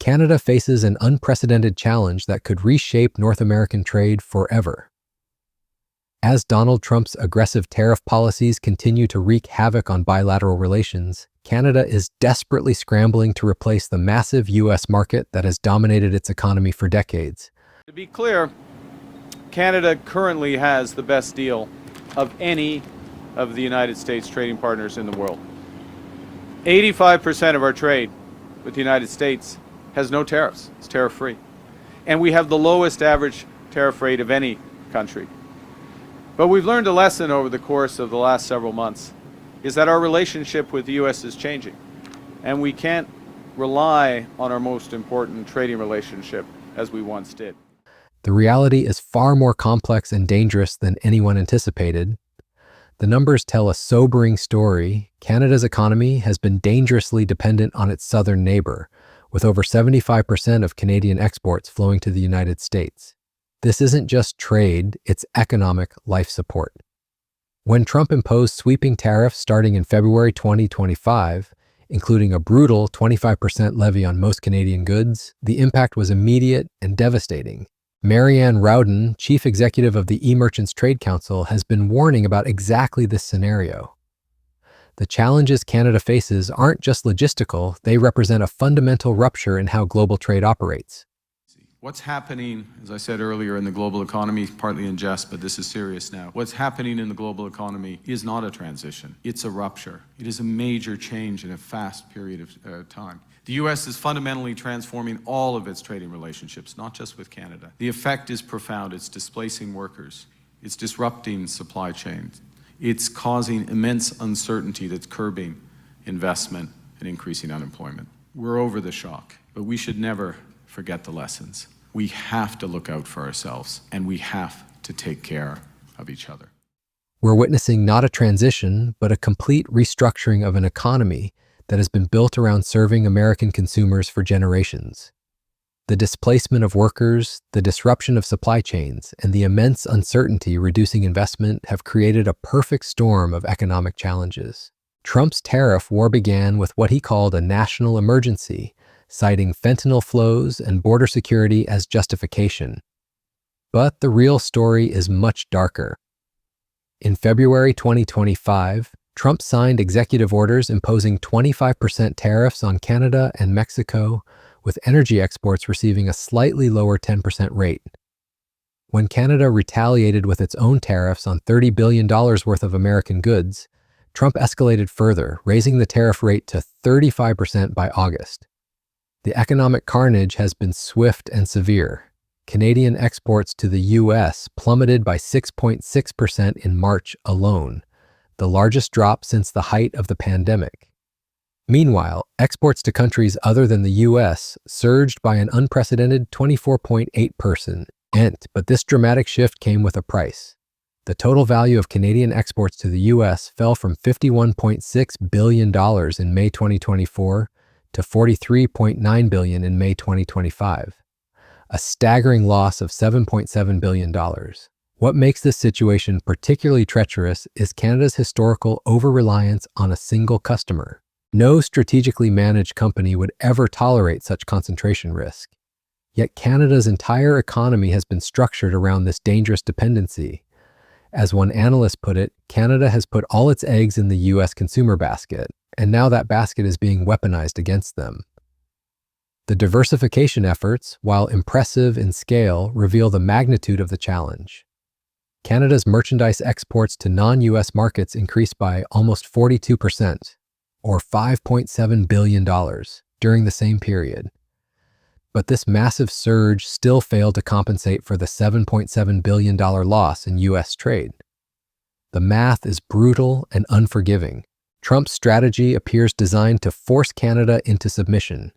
Canada faces an unprecedented challenge that could reshape North American trade forever. As Donald Trump's aggressive tariff policies continue to wreak havoc on bilateral relations, Canada is desperately scrambling to replace the massive U.S. market that has dominated its economy for decades. To be clear, Canada currently has the best deal of any of the United States trading partners in the world. 85% of our trade with the United States has no tariffs. It's tariff-free. And we have the lowest average tariff rate of any country. But we've learned a lesson over the course of the last several months, is that our relationship with the U.S. is changing. And we can't rely on our most important trading relationship as we once did. The reality is far more complex and dangerous than anyone anticipated. The numbers tell a sobering story. Canada's economy has been dangerously dependent on its southern neighbor, with over 75% of Canadian exports flowing to the United States. This isn't just trade, it's economic life support. When Trump imposed sweeping tariffs starting in February 2025, including a brutal 25% levy on most Canadian goods, the impact was immediate and devastating. Marianne Rowden, chief executive of the E-Merchants Trade Council, has been warning about exactly this scenario. The challenges Canada faces aren't just logistical, they represent a fundamental rupture in how global trade operates. What's happening, as I said earlier, in the global economy, partly in jest, but this is serious now. What's happening in the global economy is not a transition. It's a rupture. It is a major change in a fast period of time. The U.S. is fundamentally transforming all of its trading relationships, not just with Canada. The effect is profound. It's displacing workers. It's disrupting supply chains. It's causing immense uncertainty that's curbing investment and increasing unemployment. We're over the shock, but we should never forget the lessons. We have to look out for ourselves, and we have to take care of each other. We're witnessing not a transition, but a complete restructuring of an economy that has been built around serving American consumers for generations. The displacement of workers, the disruption of supply chains, and the immense uncertainty reducing investment have created a perfect storm of economic challenges. Trump's tariff war began with what he called a national emergency, citing fentanyl flows and border security as justification. But the real story is much darker. In February 2025, Trump signed executive orders imposing 25% tariffs on Canada and Mexico, with energy exports receiving a slightly lower 10% rate. When Canada retaliated with its own tariffs on $30 billion worth of American goods, Trump escalated further, raising the tariff rate to 35% by August. The economic carnage has been swift and severe. Canadian exports to the U.S. plummeted by 6.6% in March alone, the largest drop since the height of the pandemic. Meanwhile, exports to countries other than the U.S. surged by an unprecedented 24.8%, but this dramatic shift came with a price. The total value of Canadian exports to the U.S. fell from $51.6 billion in May 2024 to $43.9 billion in May 2025, a staggering loss of $7.7 billion. What makes this situation particularly treacherous is Canada's historical over-reliance on a single customer. No strategically managed company would ever tolerate such concentration risk. Yet Canada's entire economy has been structured around this dangerous dependency. As one analyst put it, Canada has put all its eggs in the U.S. consumer basket, and now that basket is being weaponized against them. The diversification efforts, while impressive in scale, reveal the magnitude of the challenge. Canada's merchandise exports to non-U.S. markets increased by almost 42%, or $5.7 billion, during the same period. But this massive surge still failed to compensate for the $7.7 billion loss in U.S. trade. The math is brutal and unforgiving. Trump's strategy appears designed to force Canada into submission.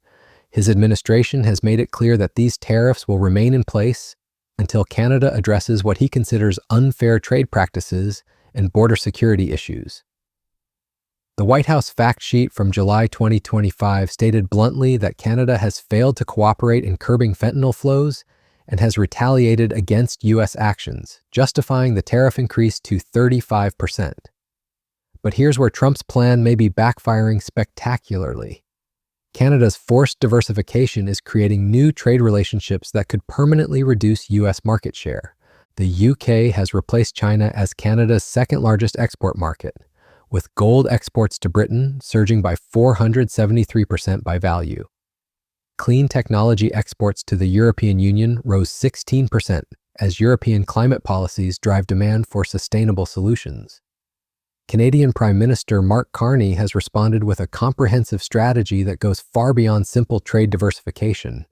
His administration has made it clear that these tariffs will remain in place until Canada addresses what he considers unfair trade practices and border security issues. The White House fact sheet from July 2025 stated bluntly that Canada has failed to cooperate in curbing fentanyl flows and has retaliated against U.S. actions, justifying the tariff increase to 35%. But here's where Trump's plan may be backfiring spectacularly. Canada's forced diversification is creating new trade relationships that could permanently reduce U.S. market share. The UK has replaced China as Canada's second largest export market, with gold exports to Britain surging by 473% by value. Clean technology exports to the European Union rose 16% as European climate policies drive demand for sustainable solutions. Canadian Prime Minister Mark Carney has responded with a comprehensive strategy that goes far beyond simple trade diversification.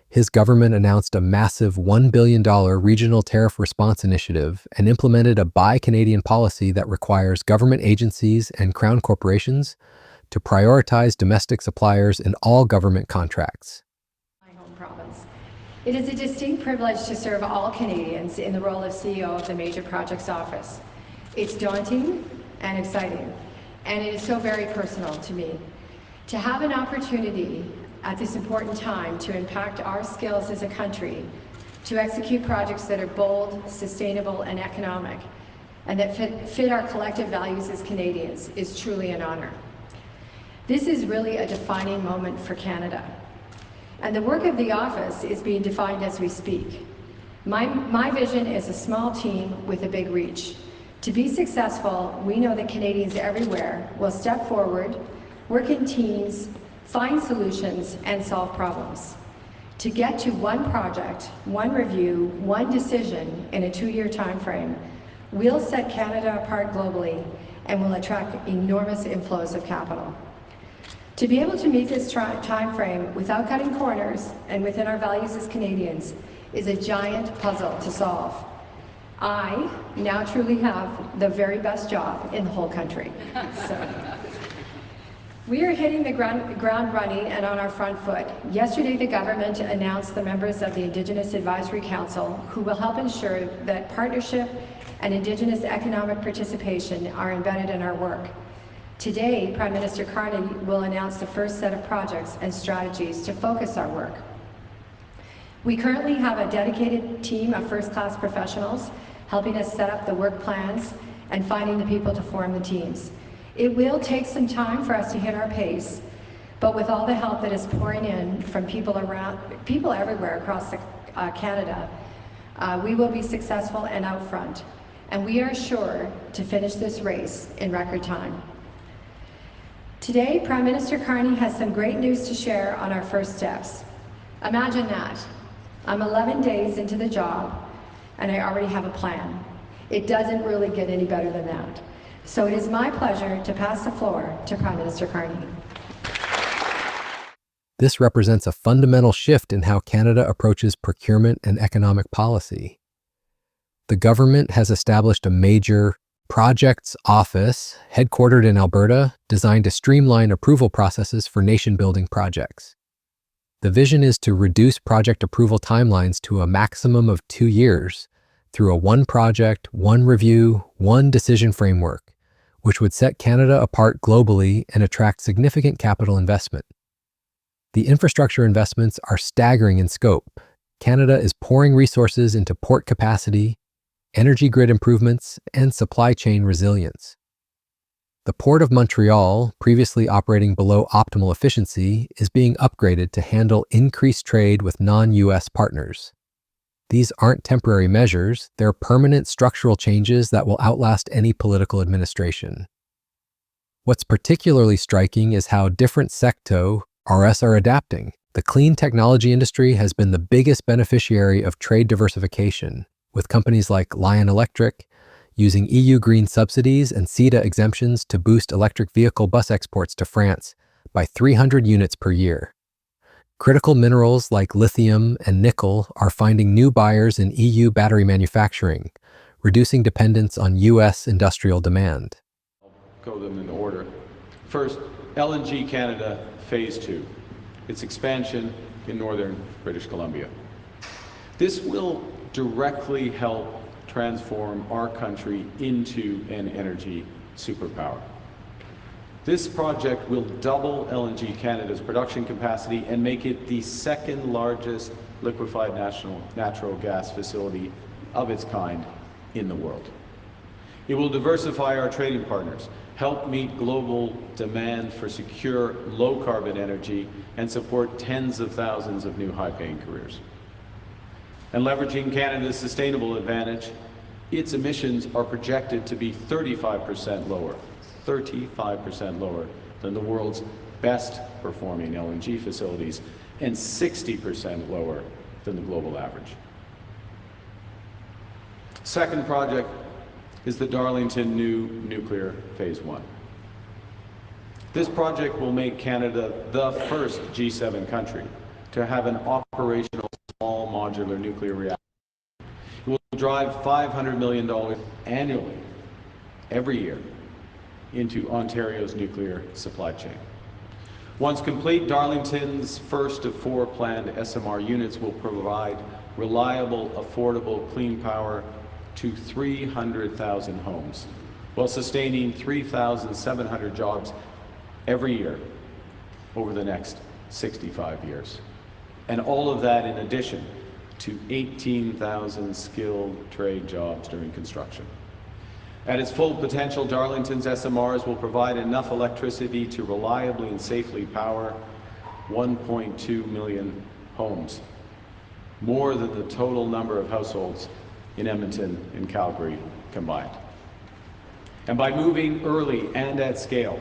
His government announced a massive $1 billion regional tariff response initiative and implemented a Buy Canadian policy that requires government agencies and crown corporations to prioritize domestic suppliers in all government contracts. My home province. It is a distinct privilege to serve all Canadians in the role of CEO of the Major Projects Office. It's daunting and exciting, and it is so very personal to me. To have an opportunity at this important time to impact our skills as a country, to execute projects that are bold, sustainable, and economic, and that fit our collective values as Canadians is truly an honor. This is really a defining moment for Canada, and the work of the office is being defined as we speak. My vision is a small team with a big reach. To be successful, we know that Canadians everywhere will step forward, work in teams, find solutions, and solve problems. To get to one project, one review, one decision in a 2-year time frame, we'll set Canada apart globally and will attract enormous inflows of capital. To be able to meet this time frame without cutting corners and within our values as Canadians is a giant puzzle to solve. I now truly have the very best job in the whole country. We are hitting the ground running and on our front foot. Yesterday, the government announced the members of the Indigenous Advisory Council who will help ensure that partnership and Indigenous economic participation are embedded in our work. Today, Prime Minister Carney will announce the first set of projects and strategies to focus our work. We currently have a dedicated team of first-class professionals helping us set up the work plans and finding the people to form the teams. It will take some time for us to hit our pace, but with all the help that is pouring in from people everywhere across Canada, we will be successful and out front, and we are sure to finish this race in record time. Today, Prime Minister Carney has some great news to share on our first steps. Imagine that. I'm 11 days into the job, and I already have a plan. It doesn't really get any better than that. So it is my pleasure to pass the floor to Prime Minister Carney. This represents a fundamental shift in how Canada approaches procurement and economic policy. The government has established a major projects office headquartered in Alberta designed to streamline approval processes for nation-building projects. The vision is to reduce project approval timelines to a maximum of 2 years through a one project, one review, one decision framework, which would set Canada apart globally and attract significant capital investment. The infrastructure investments are staggering in scope. Canada is pouring resources into port capacity, energy grid improvements, and supply chain resilience. The Port of Montreal, previously operating below optimal efficiency, is being upgraded to handle increased trade with non-US partners. These aren't temporary measures, they're permanent structural changes that will outlast any political administration. What's particularly striking is how different sectors are adapting. The clean technology industry has been the biggest beneficiary of trade diversification, with companies like Lion Electric using EU green subsidies and CETA exemptions to boost electric vehicle bus exports to France by 300 units per year. Critical minerals like lithium and nickel are finding new buyers in EU battery manufacturing, reducing dependence on US industrial demand. Go them in order. First, LNG Canada Phase 2, its expansion in northern British Columbia. This will directly help transform our country into an energy superpower. This project will double LNG Canada's production capacity and make it the second largest liquefied natural gas facility of its kind in the world. It will diversify our trading partners, help meet global demand for secure, low-carbon energy, and support tens of thousands of new high-paying careers. And leveraging Canada's sustainable advantage, its emissions are projected to be 35% lower than the world's best performing LNG facilities and 60% lower than the global average. Second project is the Darlington New Nuclear Phase 1. This project will make Canada the first G7 country to have an operational small modular nuclear reactor. It will drive $500 million annually, every year, into Ontario's nuclear supply chain. Once complete, Darlington's first of 4 planned SMR units will provide reliable, affordable, clean power to 300,000 homes, while sustaining 3,700 jobs every year over the next 65 years. And all of that in addition to 18,000 skilled trade jobs during construction. At its full potential, Darlington's SMRs will provide enough electricity to reliably and safely power 1.2 million homes, more than the total number of households in Edmonton and Calgary combined. And by moving early and at scale,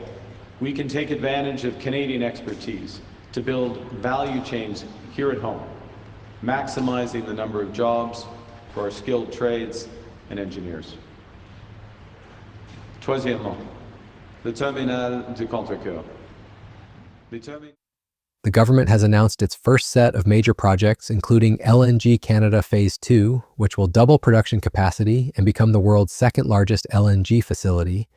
we can take advantage of Canadian expertise to build value chains here at home, maximizing the number of jobs for our skilled trades and engineers. Troisièmement, le terminal de Contrecoeur. The government has announced its first set of major projects, including LNG Canada Phase 2, which will double production capacity and become the world's second largest LNG facility,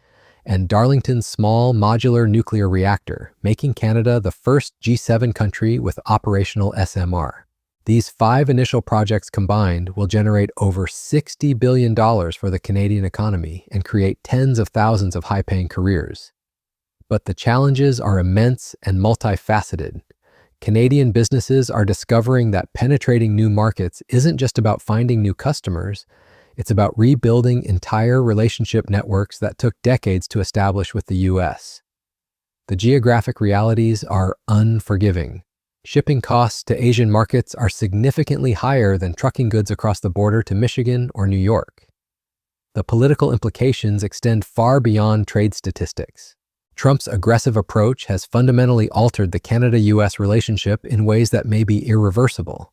and Darlington's small modular nuclear reactor, making Canada the first G7 country with operational SMR. These 5 initial projects combined will generate over $60 billion for the Canadian economy and create tens of thousands of high-paying careers. But the challenges are immense and multifaceted. Canadian businesses are discovering that penetrating new markets isn't just about finding new customers, it's about rebuilding entire relationship networks that took decades to establish with the US. The geographic realities are unforgiving. Shipping costs to Asian markets are significantly higher than trucking goods across the border to Michigan or New York. The political implications extend far beyond trade statistics. Trump's aggressive approach has fundamentally altered the Canada-US relationship in ways that may be irreversible.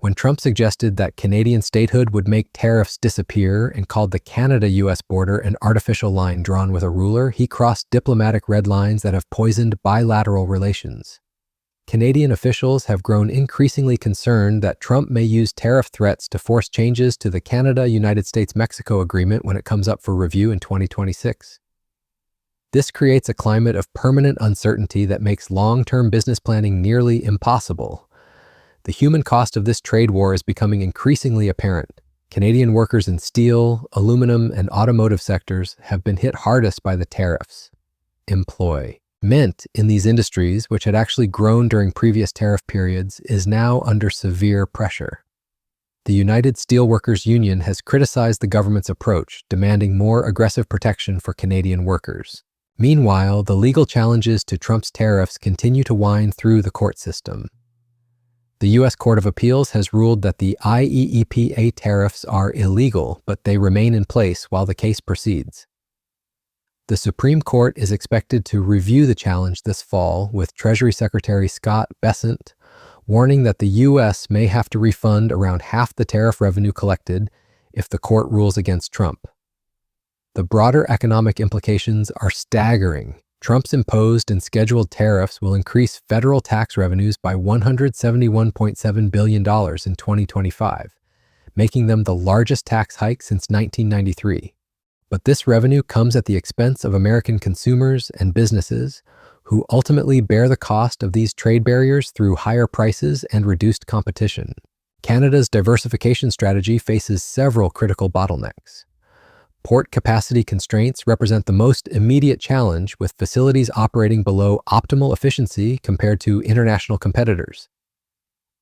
When Trump suggested that Canadian statehood would make tariffs disappear and called the Canada-US border an artificial line drawn with a ruler, he crossed diplomatic red lines that have poisoned bilateral relations. Canadian officials have grown increasingly concerned that Trump may use tariff threats to force changes to the Canada-United States-Mexico agreement when it comes up for review in 2026. This creates a climate of permanent uncertainty that makes long-term business planning nearly impossible. The human cost of this trade war is becoming increasingly apparent. Canadian workers in steel, aluminum, and automotive sectors have been hit hardest by the tariffs. Employment in these industries, which had actually grown during previous tariff periods, is now under severe pressure. The United Steelworkers Union has criticized the government's approach, demanding more aggressive protection for Canadian workers. Meanwhile, the legal challenges to Trump's tariffs continue to wind through the court system. The U.S. Court of Appeals has ruled that the IEEPA tariffs are illegal, but they remain in place while the case proceeds. The Supreme Court is expected to review the challenge this fall, with Treasury Secretary Scott Bessent warning that the U.S. may have to refund around half the tariff revenue collected if the court rules against Trump. The broader economic implications are staggering. Trump's imposed and scheduled tariffs will increase federal tax revenues by $171.7 billion in 2025, making them the largest tax hike since 1993. But this revenue comes at the expense of American consumers and businesses, who ultimately bear the cost of these trade barriers through higher prices and reduced competition. Canada's diversification strategy faces several critical bottlenecks. Port capacity constraints represent the most immediate challenge, with facilities operating below optimal efficiency compared to international competitors.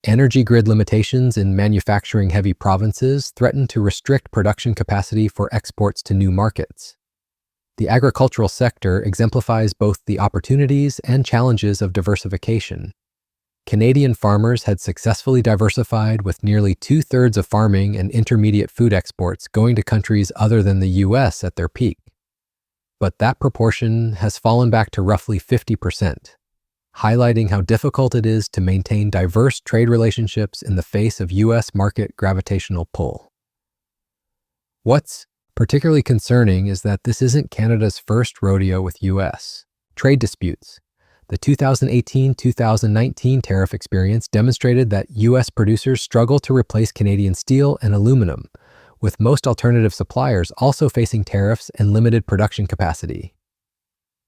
Energy grid limitations in manufacturing-heavy provinces threaten to restrict production capacity for exports to new markets. The agricultural sector exemplifies both the opportunities and challenges of diversification. Canadian farmers had successfully diversified, with nearly two-thirds of farming and intermediate food exports going to countries other than the U.S. at their peak. But that proportion has fallen back to roughly 50%, highlighting how difficult it is to maintain diverse trade relationships in the face of U.S. market gravitational pull. What's particularly concerning is that this isn't Canada's first rodeo with U.S. trade disputes. The 2018-2019 tariff experience demonstrated that U.S. producers struggle to replace Canadian steel and aluminum, with most alternative suppliers also facing tariffs and limited production capacity.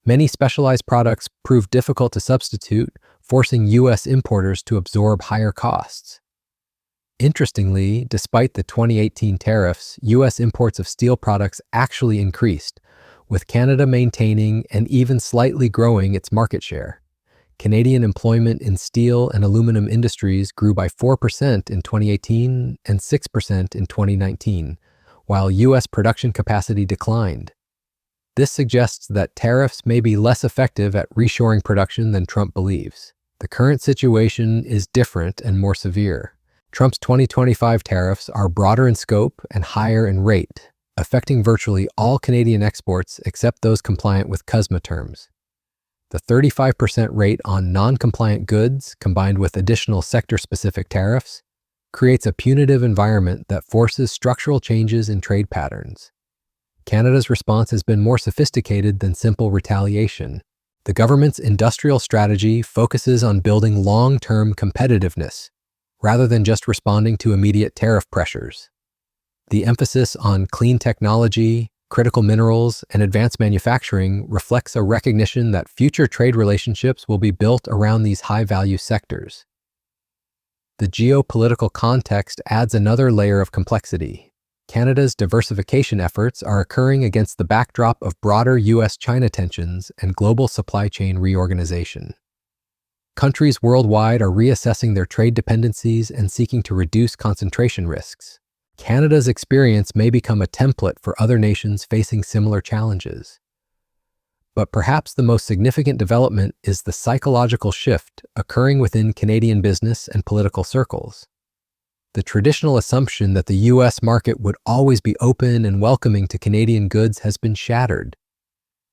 Many specialized products prove difficult to substitute, forcing U.S. importers to absorb higher costs. Interestingly, despite the 2018 tariffs, U.S. imports of steel products actually increased, with Canada maintaining and even slightly growing its market share. Canadian employment in steel and aluminum industries grew by 4% in 2018 and 6% in 2019, while U.S. production capacity declined. This suggests that tariffs may be less effective at reshoring production than Trump believes. The current situation is different and more severe. Trump's 2025 tariffs are broader in scope and higher in rate, affecting virtually all Canadian exports except those compliant with CUSMA terms. The 35% rate on non-compliant goods, combined with additional sector-specific tariffs, creates a punitive environment that forces structural changes in trade patterns. Canada's response has been more sophisticated than simple retaliation. The government's industrial strategy focuses on building long-term competitiveness, rather than just responding to immediate tariff pressures. The emphasis on clean technology, critical minerals, and advanced manufacturing reflects a recognition that future trade relationships will be built around these high-value sectors. The geopolitical context adds another layer of complexity. Canada's diversification efforts are occurring against the backdrop of broader U.S.-China tensions and global supply chain reorganization. Countries worldwide are reassessing their trade dependencies and seeking to reduce concentration risks. Canada's experience may become a template for other nations facing similar challenges. But perhaps the most significant development is the psychological shift occurring within Canadian business and political circles. The traditional assumption that the U.S. market would always be open and welcoming to Canadian goods has been shattered.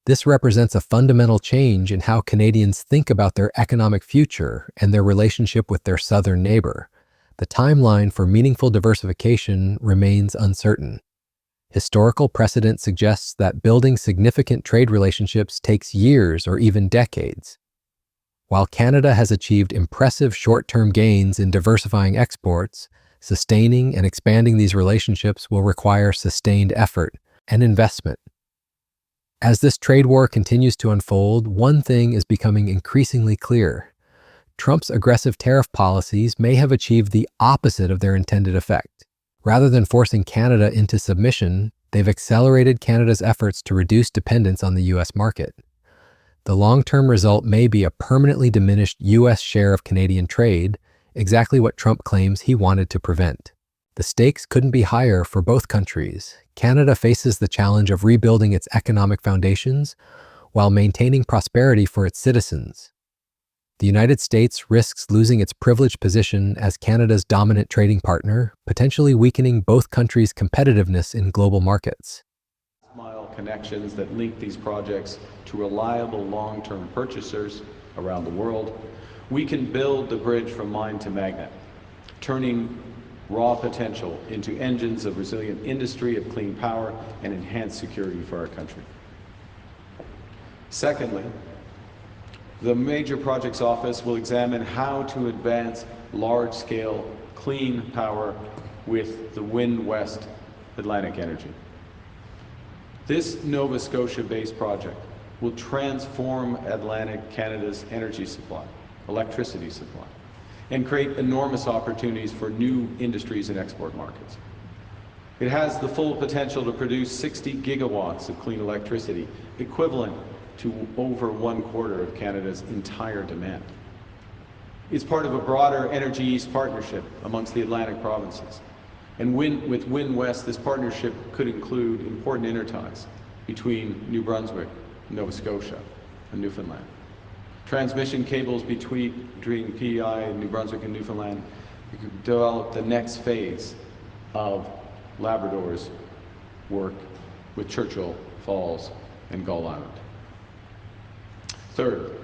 This represents a fundamental change in how Canadians think about their economic future and their relationship with their southern neighbor. The timeline for meaningful diversification remains uncertain. Historical precedent suggests that building significant trade relationships takes years or even decades. While Canada has achieved impressive short-term gains in diversifying exports, sustaining and expanding these relationships will require sustained effort and investment. As this trade war continues to unfold, one thing is becoming increasingly clear. Trump's aggressive tariff policies may have achieved the opposite of their intended effect. Rather than forcing Canada into submission, they've accelerated Canada's efforts to reduce dependence on the U.S. market. The long-term result may be a permanently diminished U.S. share of Canadian trade, exactly what Trump claims he wanted to prevent. The stakes couldn't be higher for both countries. Canada faces the challenge of rebuilding its economic foundations while maintaining prosperity for its citizens. The United States risks losing its privileged position as Canada's dominant trading partner, potentially weakening both countries' competitiveness in global markets. Mile connections that link these projects to reliable long-term purchasers around the world, we can build the bridge from mine to magnet, turning raw potential into engines of resilient industry, of clean power, and enhanced security for our country. Secondly, the Major Projects Office will examine how to advance large-scale clean power with the Wind West Atlantic energy. This Nova Scotia-based project will transform Atlantic Canada's energy supply, electricity supply, and create enormous opportunities for new industries and export markets. It has the full potential to produce 60 gigawatts of clean electricity, equivalent to over 1/4 of Canada's entire demand. is part of a broader Energy East partnership amongst the Atlantic provinces. And with Wind West, this partnership could include important interties between New Brunswick, Nova Scotia, and Newfoundland. Transmission cables between PEI, New Brunswick, and Newfoundland could develop the next phase of Labrador's work with Churchill Falls and Gull Island. Third,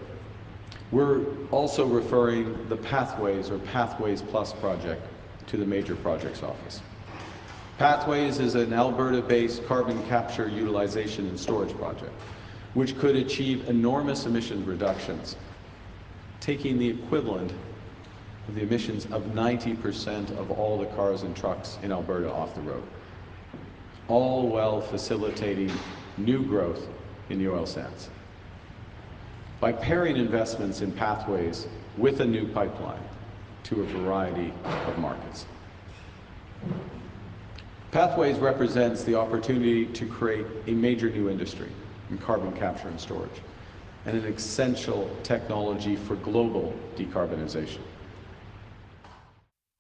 we're also referring the Pathways or Pathways Plus project to the Major Projects Office. Pathways is an Alberta-based carbon capture, utilization, and storage project, which could achieve enormous emission reductions, taking the equivalent of the emissions of 90% of all the cars and trucks in Alberta off the road, all while facilitating new growth in the oil sands. By pairing investments in Pathways with a new pipeline to a variety of markets. Pathways represents the opportunity to create a major new industry in carbon capture and storage, and an essential technology for global decarbonization.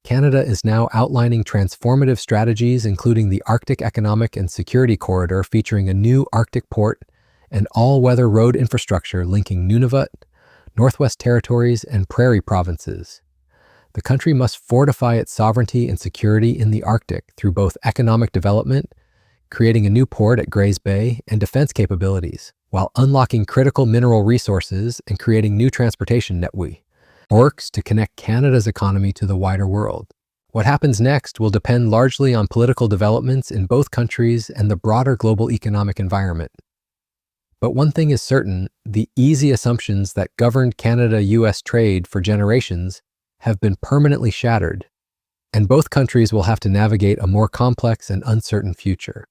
Canada is now outlining transformative strategies, including the Arctic Economic and Security Corridor, featuring a new Arctic port and all-weather road infrastructure linking Nunavut, Northwest Territories, and Prairie provinces. The country must fortify its sovereignty and security in the Arctic through both economic development, creating a new port at Grays Bay, and defense capabilities, while unlocking critical mineral resources and creating new transportation networks to connect Canada's economy to the wider world. What happens next will depend largely on political developments in both countries and the broader global economic environment. But one thing is certain, the easy assumptions that governed Canada-US trade for generations have been permanently shattered, and both countries will have to navigate a more complex and uncertain future.